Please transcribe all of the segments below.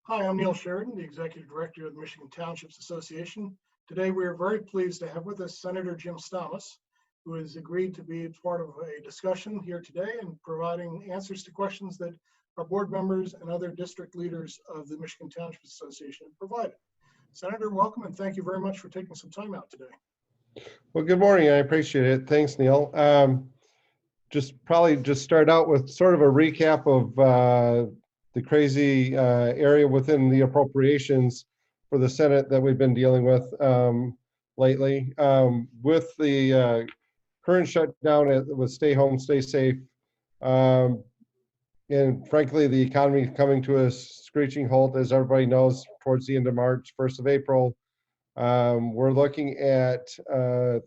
Hi, I'm Neil Sheridan, the Executive Director of the Michigan Townships Association. Today, we are very pleased to have with us Senator Jim Stamas, who has agreed to be part of a discussion here today and providing answers to questions that our board members and other district leaders of the Michigan Townships Association have provided. Senator, welcome, and thank you very much for taking some time out today. Well, good morning. I appreciate it. Thanks, Neil. Just start out with sort of a recap of the crazy area within the appropriations for the Senate that we've been dealing with lately. With the current shutdown with stay home, stay safe, and frankly, the economy coming to a screeching halt, as everybody knows, towards the end of March, 1st of April. We're looking at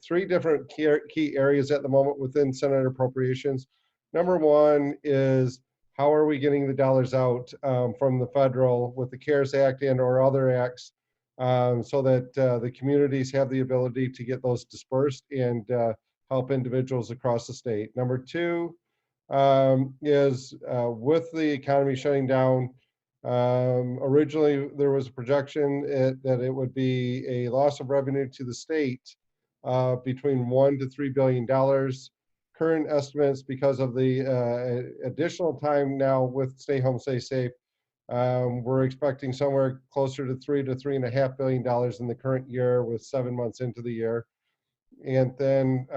three different key areas at the moment within Senate appropriations. Number one is how are we getting the dollars out from the federal with the CARES Act and or other acts so that the communities have the ability to get those dispersed and help individuals across the state. Number two is with the economy shutting down, originally, there was a projection that it would be a loss of revenue to the state between $1 to $3 billion. Current estimates, because of the additional time now with stay home, stay safe, we're expecting somewhere closer to $3 to $3.5 billion in the current year, with 7 months into the year. And then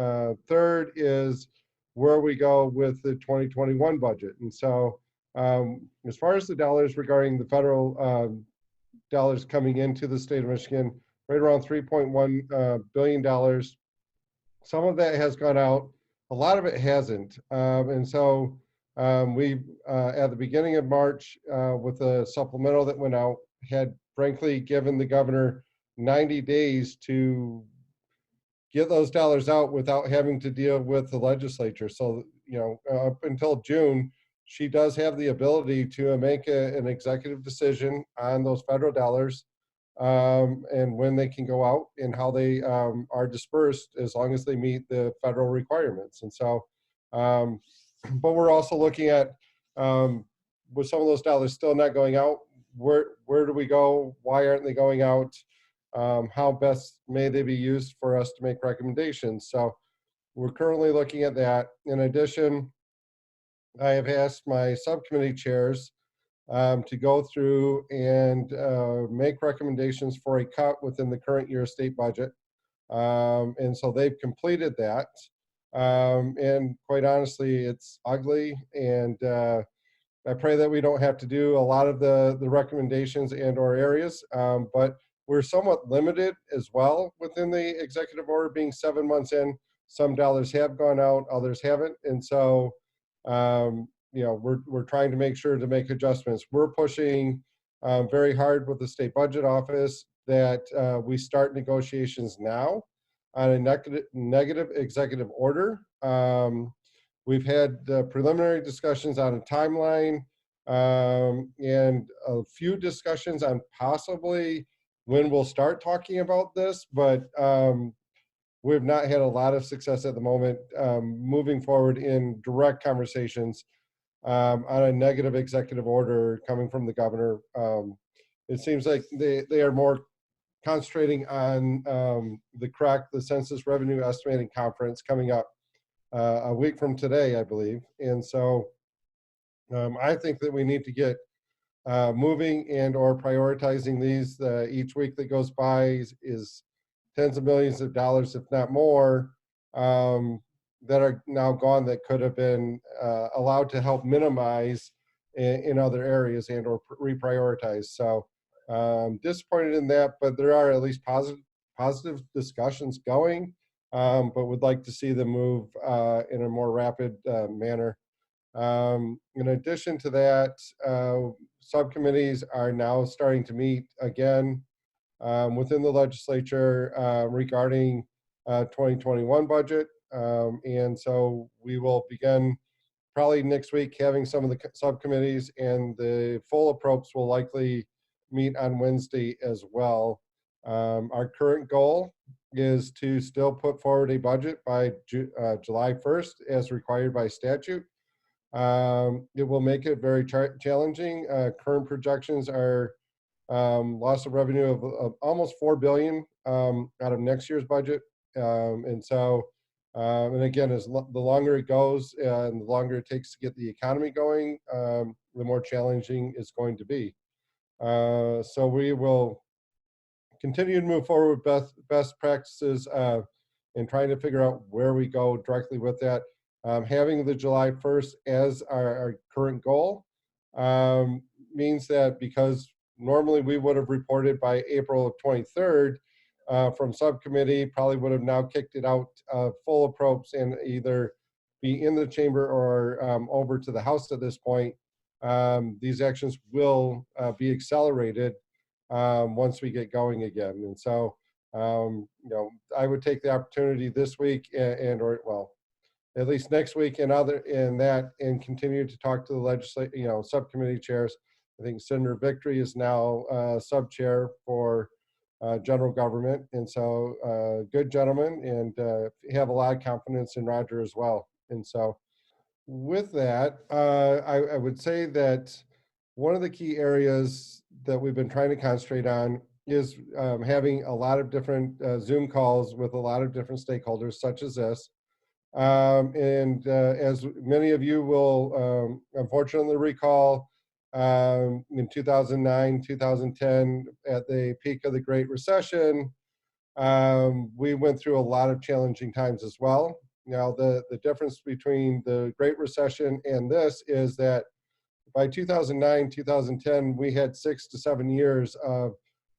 third is where we go with the 2021 budget. And so as far as the dollars regarding the federal dollars coming into the state of Michigan, right around $3.1 billion. Some of that has gone out, a lot of it hasn't. And so we, at the beginning of March, with the supplemental that went out, had frankly given the governor 90 days to get those dollars out without having to deal with the legislature. So, up until June, she does have the ability to make an executive decision on those federal dollars and when they can go out and how they are dispersed, as long as they meet the federal requirements. And so, but we're also looking at, with some of those dollars still not going out, where do we go? Why aren't they going out? How best may they be used for us to make recommendations? So we're currently looking at that. In addition, I have asked my subcommittee chairs to go through and make recommendations for a cut within the current year state budget. And so they've completed that. And quite honestly, it's ugly. And I pray that we don't have to do a lot of the recommendations and or areas, but we're somewhat limited as well within the executive order being 7 months in. Some dollars have gone out, others haven't. And so we're trying to make sure to make adjustments. We're pushing very hard with the state budget office that we start negotiations now on a negative executive order. We've had preliminary discussions on a timeline and a few discussions on possibly when we'll start talking about this, but we've not had a lot of success at the moment moving forward in direct conversations on a negative executive order coming from the governor. It seems like they are more concentrating on the Census Revenue Estimating Conference coming up a week from today, I believe. And so I think that we need to get moving and or prioritizing these. Each week that goes by is tens of millions of dollars, if not more, that are now gone that could have been allowed to help minimize in other areas and or reprioritize. So disappointed in that, but there are at least positive discussions going, but would like to see them move in a more rapid manner. In addition to that, subcommittees are now starting to meet again within the legislature regarding 2021 budget. And so we will begin probably next week having some of the subcommittees, and the full approach will likely meet on Wednesday as well. Our current goal is to still put forward a budget by July 1st as required by statute. It will make it very challenging. Current projections are loss of revenue of almost $4 billion out of next year's budget. And again, the longer it goes and the longer it takes to get the economy going, the more challenging it's going to be. So we will continue to move forward with best practices and trying to figure out where we go directly with that. Having the July 1st as our current goal means that, because normally we would have reported by April of 23rd from subcommittee, probably would have now kicked it out full approach and either be in the chamber or over to the House at this point. These actions will be accelerated once we get going again. And so, I would take the opportunity this week or at least next week and continue to talk to the subcommittee chairs. I think Senator Victory is now sub-chair for general government. And so good gentleman, and have a lot of confidence in Roger as well. And so with that, I would say that one of the key areas that we've been trying to concentrate on is having a lot of different Zoom calls with a lot of different stakeholders, such as this. As many of you will unfortunately recall, in 2009, 2010, at the peak of the Great Recession, we went through a lot of challenging times as well. Now, the difference between the Great Recession and this is that by 2009, 2010, we had 6 to 7 years of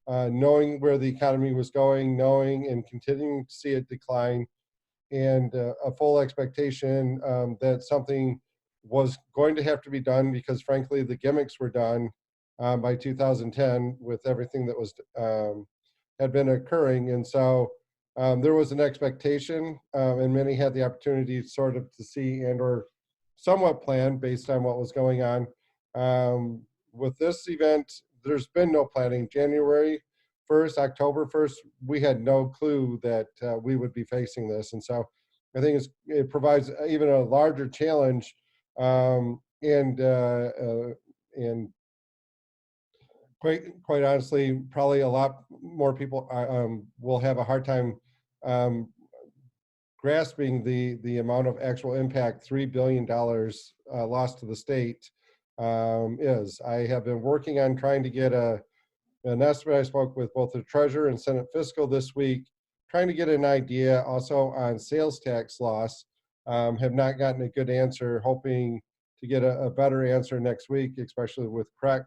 knowing where the economy was going, knowing and continuing to see it decline, and a full expectation that something was going to have to be done, because frankly, the gimmicks were done by 2010 with everything that was had been occurring. And so there was an expectation, and many had the opportunity sort of to see and or somewhat plan based on what was going on. With this event, there's been no planning. January 1st, October 1st, we had no clue that we would be facing this. And so I think it provides even a larger challenge, and quite honestly, probably a lot more people will have a hard time grasping the amount of actual impact $3 billion lost to the state is. I have been working on trying to get an estimate. I spoke with both the Treasurer and Senate Fiscal this week, trying to get an idea also on sales tax loss. Have not gotten a good answer, hoping to get a better answer next week, especially with CREC.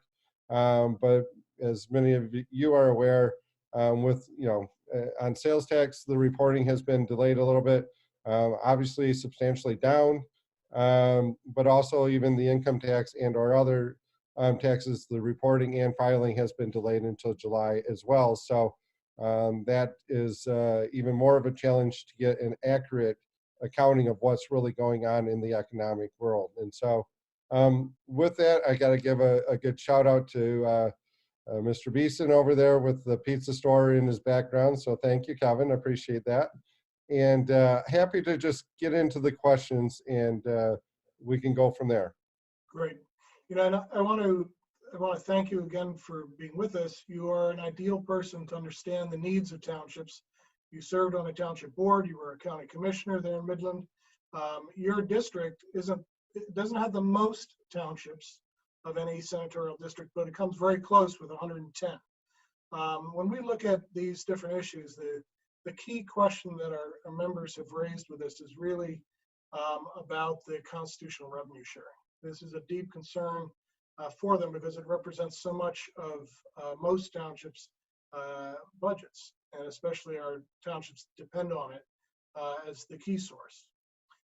But as many of you are aware, on sales tax, the reporting has been delayed a little bit, obviously substantially down, but also even the income tax and or other taxes, the reporting and filing has been delayed until July as well. So that is even more of a challenge to get an accurate accounting of what's really going on in the economic world. And so with that, I got to give a good shout out to Mr. Beeson over there with the pizza store in his background. So thank you, Kevin. I appreciate that. And happy to just get into the questions, and we can go from there. Great. And I want to thank you again for being with us. You are an ideal person to understand the needs of townships. You served on a township board. You were a county commissioner there in Midland. Your district doesn't have the most townships of any senatorial district, but it comes very close with 110. When we look at these different issues, the key question that our members have raised with us is really about the constitutional revenue sharing. This is a deep concern for them because it represents so much of most townships' budgets, and especially our townships depend on it as the key source.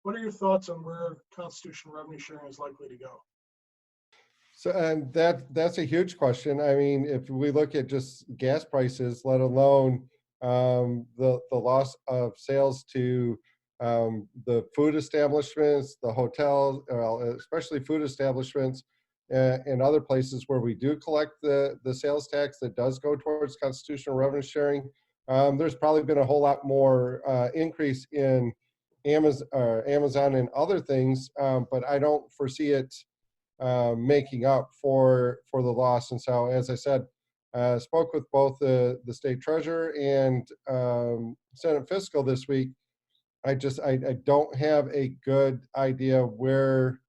What are your thoughts on where constitutional revenue sharing is likely to go? So, and that's a huge question. I mean, if we look at just gas prices, let alone the loss of sales to the food establishments, the hotels, especially food establishments, and other places where we do collect the sales tax that does go towards constitutional revenue sharing, there's probably been a whole lot more increase in Amazon and other things, but I don't foresee it making up for the loss. And so, as I said, spoke with both the state treasurer and Senate fiscal this week. I don't have a good idea where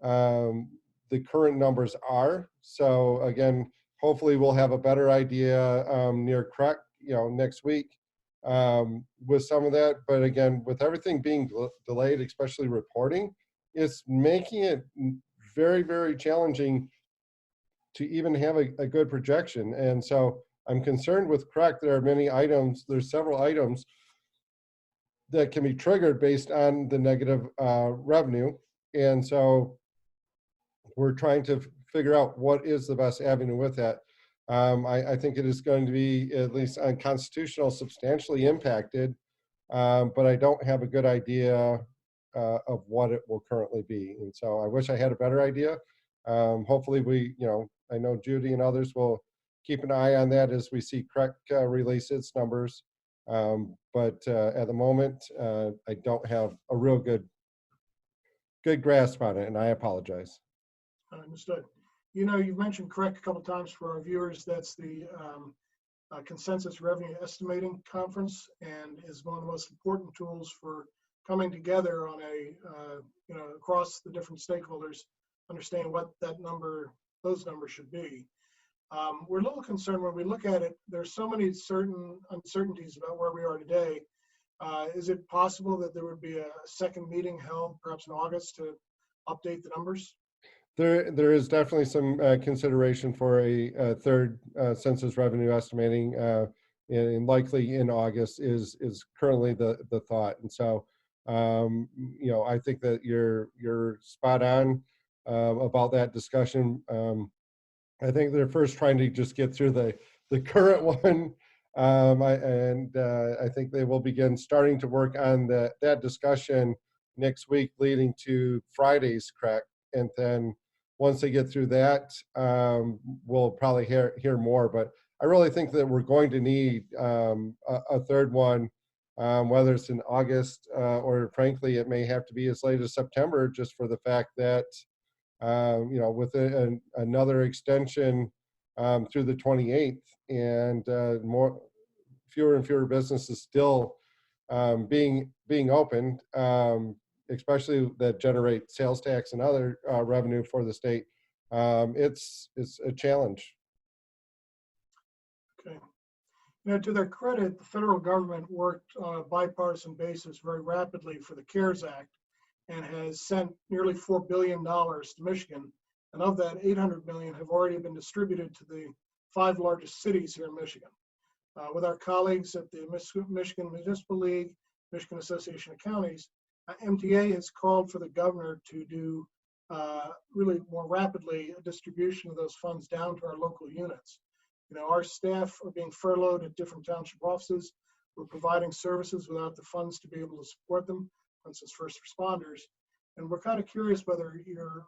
the current numbers are. So again, hopefully we'll have a better idea near CREC, next week with some of that. But again, with everything being delayed, especially reporting, it's making it very, very challenging to even have a good projection. And so I'm concerned with CREC. There are many items, there's several items that can be triggered based on the negative revenue. And so we're trying to figure out what is the best avenue with that. I think it is going to be, at least unconstitutional, substantially impacted, but I don't have a good idea of what it will currently be. And so I wish I had a better idea. Hopefully I know Judy and others will keep an eye on that as we see CREC release its numbers. But at the moment, I don't have a real good grasp on it, and I apologize. Understood. You've mentioned CREC a couple of times for our viewers. That's the Consensus Revenue Estimating Conference, and is one of the most important tools for coming together on across the different stakeholders, understand what those numbers should be. We're a little concerned when we look at it. There's so many certain uncertainties about where we are today. Is it possible that there would be a second meeting held perhaps in August to update the numbers? There is definitely some consideration for a third census revenue estimating, and likely in August is currently the thought. And so, I think that you're spot on about that discussion. I think they're first trying to just get through the current one, I think they will begin starting to work on that discussion next week, leading to Friday's CREC, and then once they get through that, we'll probably hear more. But I really think that we're going to need a third one, whether it's in August or frankly, it may have to be as late as September, just for the fact that, with another extension through the 28th, and fewer and fewer businesses still being opened, especially that generate sales tax and other revenue for the state. It's a challenge. Okay. To their credit, the federal government worked on a bipartisan basis very rapidly for the CARES Act and has sent nearly $4 billion to Michigan. And of that, $800 million have already been distributed to the 5 largest cities here in Michigan. With our colleagues at the Michigan Municipal League, Michigan Association of Counties, MTA has called for the governor to do really more rapidly a distribution of those funds down to our local units. Our staff are being furloughed at different township offices. We're providing services without the funds to be able to support them, for instance, first responders. And we're kind of curious whether you're,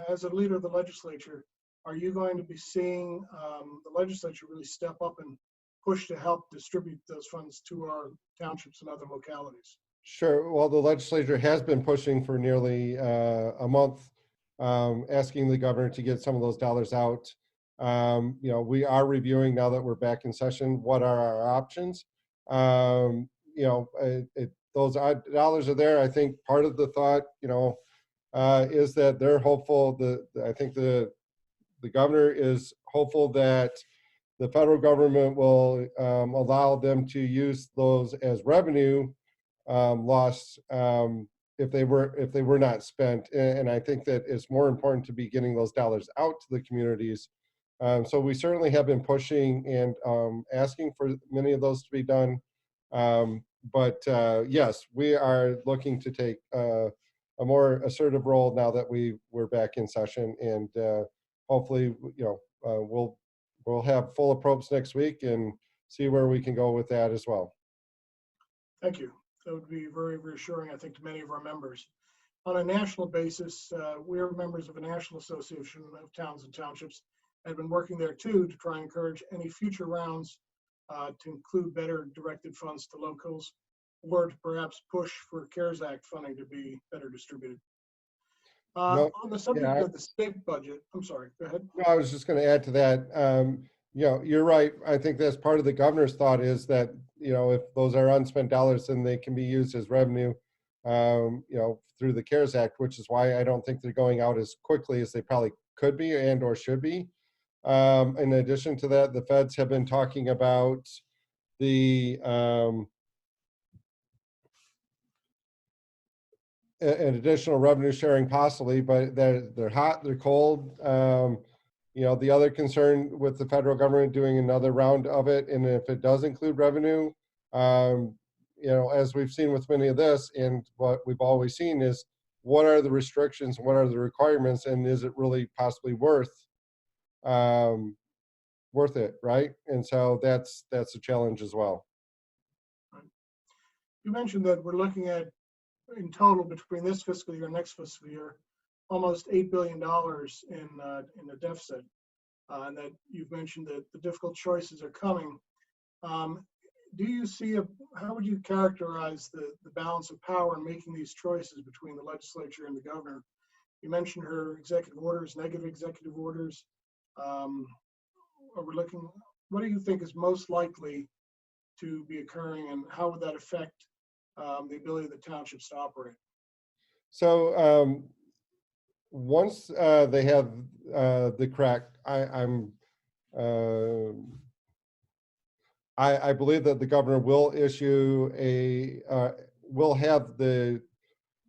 as a leader of the legislature, are you going to be seeing the legislature really step up and push to help distribute those funds to our townships and other localities? Sure. Well, the legislature has been pushing for nearly a month, asking the governor to get some of those dollars out. We are reviewing, now that we're back in session, what are our options. Those dollars are there. I think part of the thought, is that they're hopeful. I think the governor is hopeful that the federal government will allow them to use those as revenue loss if they were not spent. And I think that it's more important to be getting those dollars out to the communities. So we certainly have been pushing and asking for many of those to be done. But yes, we are looking to take a more assertive role now that we're back in session, and hopefully, we'll have full approach next week and see where we can go with that as well. Thank you. That would be very reassuring, I think, to many of our members. On a national basis, we are members of a national association of towns and townships, and have been working there too to try and encourage any future rounds to include better directed funds to locals, or to perhaps push for CARES Act funding to be better distributed. On the subject of the state budget, I'm sorry, go ahead. No, I was just going to add to that. You're right. I think that's part of the governor's thought is that, if those are unspent dollars, then they can be used as revenue, through the CARES Act, which is why I don't think they're going out as quickly as they probably could be and or should be. In addition to that, the feds have been talking about the an additional revenue sharing possibly, but they're hot, they're cold. The other concern with the federal government doing another round of it, and if it does include revenue, as we've seen with many of this, and what we've always seen is what are the restrictions, what are the requirements, and is it really possibly worth it, right? And so that's a challenge as well. You mentioned that we're looking at, in total, between this fiscal year and next fiscal year, almost $8 billion in the deficit, and that you've mentioned that the difficult choices are coming. Do you see how would you characterize the balance of power in making these choices between the legislature and the governor? You mentioned her executive orders, negative executive orders. What do you think is most likely to be occurring, and how would that affect the ability of the townships to operate? So once they have the correct, I believe that the governor will issue will have the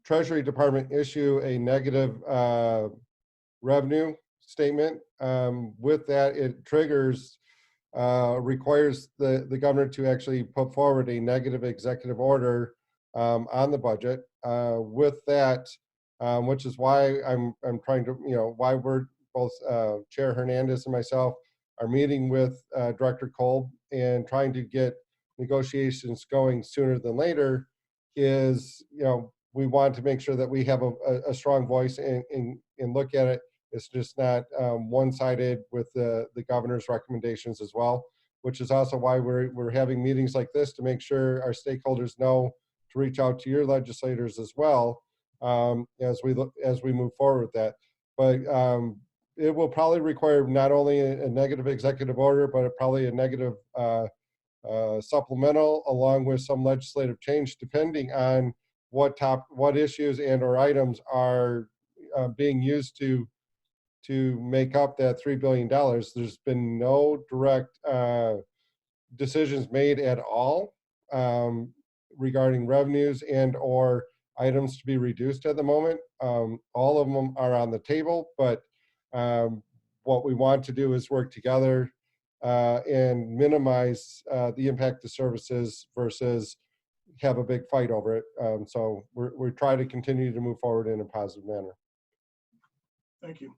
Treasury Department issue a negative revenue statement. With that, it triggers, requires the governor to actually put forward a negative executive order on the budget. With that, which is why I'm trying to, why we're both Chair Hernandez and myself are meeting with Director Kolb and trying to get negotiations going sooner than later. Is, we want to make sure that we have a strong voice and look at it. It's just not one-sided with the governor's recommendations as well, which is also why we're having meetings like this to make sure our stakeholders know to reach out to your legislators as well, as we move forward with that. But it will probably require not only a negative executive order, but probably a negative supplemental, along with some legislative change, depending on what issues and or items are being used to make up that $3 billion. There's been no direct decisions made at all regarding revenues and or items to be reduced at the moment. All of them are on the table, but what we want to do is work together and minimize the impact to services versus have a big fight over it. So we're trying to continue to move forward in a positive manner. Thank you.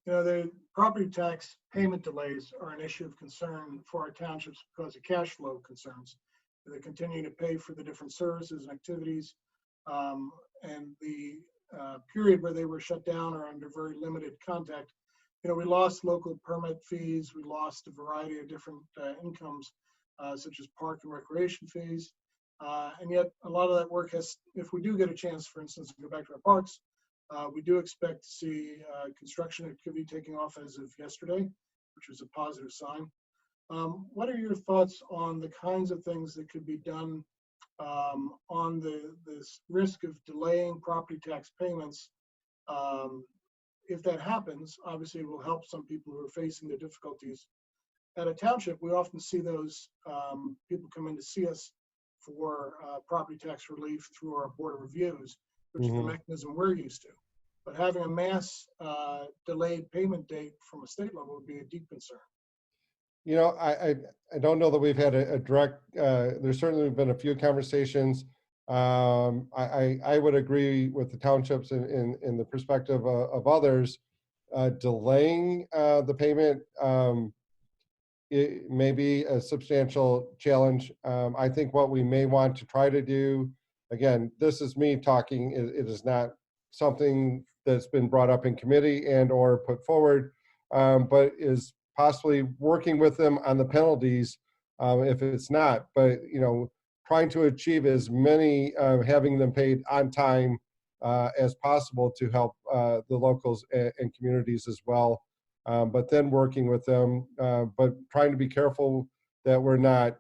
The property tax payment delays are an issue of concern for our townships because of cash flow concerns. They continue to pay for the different services and activities, and the period where they were shut down or under very limited contact. We lost local permit fees. We lost a variety of different incomes, such as park and recreation fees. And yet a lot of that work if we do get a chance, for instance, to go back to our parks, we do expect to see construction activity taking off as of yesterday, which is a positive sign. What are your thoughts on the kinds of things that could be done on this risk of delaying property tax payments? If that happens, obviously it will help some people who are facing the difficulties. At a township, we often see those people come in to see us for property tax relief through our Board of Reviews, which is the mechanism we're used to. But having a mass delayed payment date from a state level would be a deep concern. I don't know that we've had a direct, there's certainly been a few conversations. I would agree with the townships in the perspective of others. Delaying the payment, it may be a substantial challenge. I think what we may want to try to do, again, this is me talking, it is not something that's been brought up in committee and or put forward, but is possibly working with them on the penalties if it's not, but trying to achieve as many, having them paid on time as possible to help the locals and communities as well. but then working with them, but trying to be careful that we're not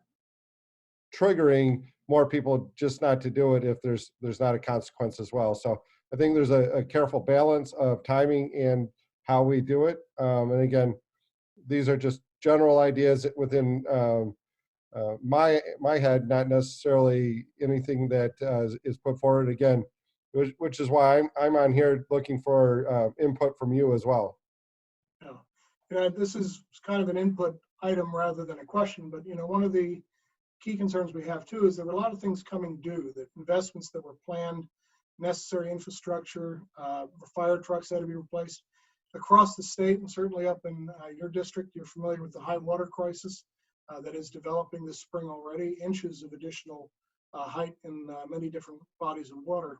triggering more people just not to do it if there's not a consequence as well. So I think there's a careful balance of timing and how we do it. And again, these are just general ideas within my head, not necessarily anything that is put forward again, which is why I'm on here looking for input from you as well. Yeah. This is kind of an input item rather than a question, but one of the key concerns we have too is there were a lot of things coming due, that investments that were planned, necessary infrastructure, the fire trucks had to be replaced across the state, and certainly up in your district. You're familiar with the high water crisis that is developing this spring already, inches of additional height in many different bodies of water.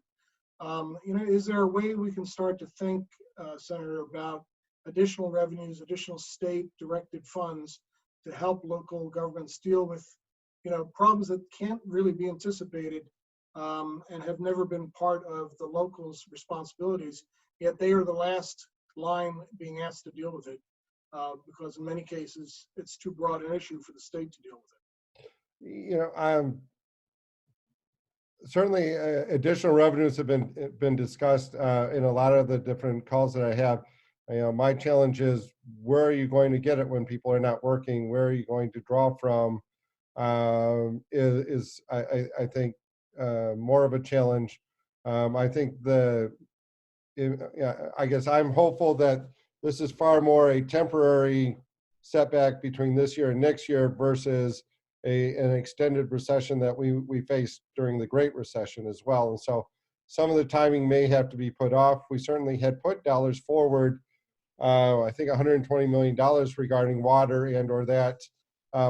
Is there a way we can start to think, Senator, about additional revenues, additional state directed funds to help local governments deal with problems that can't really be anticipated and have never been part of the locals' responsibilities, yet they are the last line being asked to deal with it because in many cases it's too broad an issue for the state to deal with it. Certainly additional revenues have been discussed in a lot of the different calls that I have. My challenge is, where are you going to get it when people are not working? Where are you going to draw from? I think more of a challenge. I think I guess I'm hopeful that this is far more a temporary setback between this year and next year versus an extended recession that we faced during the Great Recession as well. And so some of the timing may have to be put off. We certainly had put dollars forward, I think $120 million regarding water and or that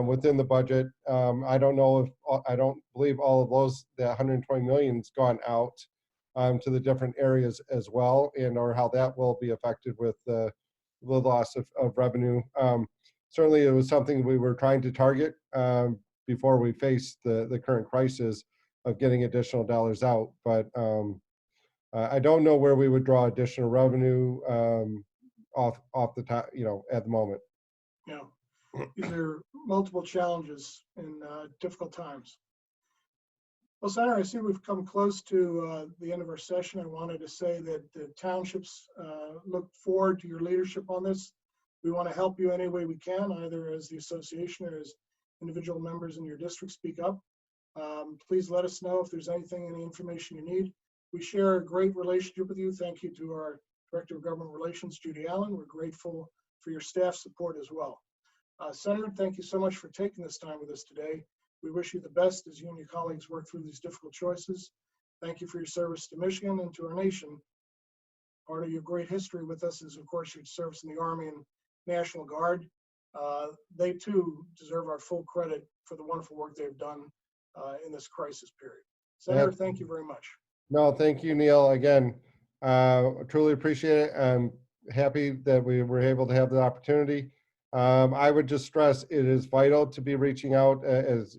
within the budget. I don't believe all of those, that 120 million has gone out to the different areas as well, and or how that will be affected with the loss of revenue. Certainly it was something we were trying to target before we faced the current crisis of getting additional dollars out. But I don't know where we would draw additional revenue off the top, at the moment. Yeah, these are multiple challenges in difficult times. Well, Senator, I see we've come close to the end of our session. I wanted to say that the townships look forward to your leadership on this. We want to help you any way we can, either as the association or as individual members in your district speak up. Please let us know if there's any information you need. We share a great relationship with you. Thank you to our Director of Government Relations, Judy Allen. We're grateful for your staff support as well. Senator, thank you so much for taking this time with us today. We wish you the best as you and your colleagues work through these difficult choices. Thank you for your service to Michigan and to our nation. Part of your great history with us is, of course, your service in the Army and National Guard. They too deserve our full credit for the wonderful work they've done in this crisis period. Senator, thank you very much. No, thank you, Neil. Again, truly appreciate it. I'm happy that we were able to have the opportunity. I would just stress it is vital to be reaching out. As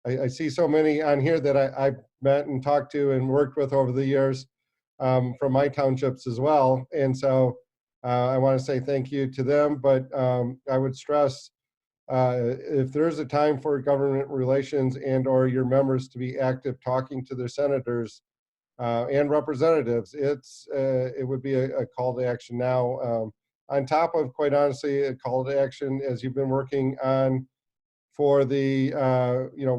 I see so many on here that I've met and talked to and worked with over the years from my townships as well. And so I want to say thank you to them, but I would stress if there's a time for government relations and or your members to be active talking to their senators and representatives, it would be a call to action now. On top of, quite honestly, a call to action as you've been working on for the,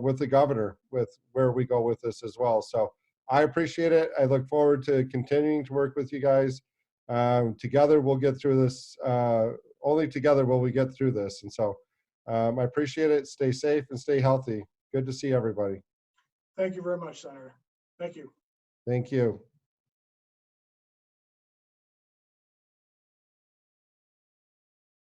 with the governor, with where we go with this as well. So I appreciate it. I look forward to continuing to work with you guys. Together we'll get through this. Only together will we get through this. And so I appreciate it. Stay safe and stay healthy. Good to see everybody. Thank you very much, Senator. Thank you. Thank you.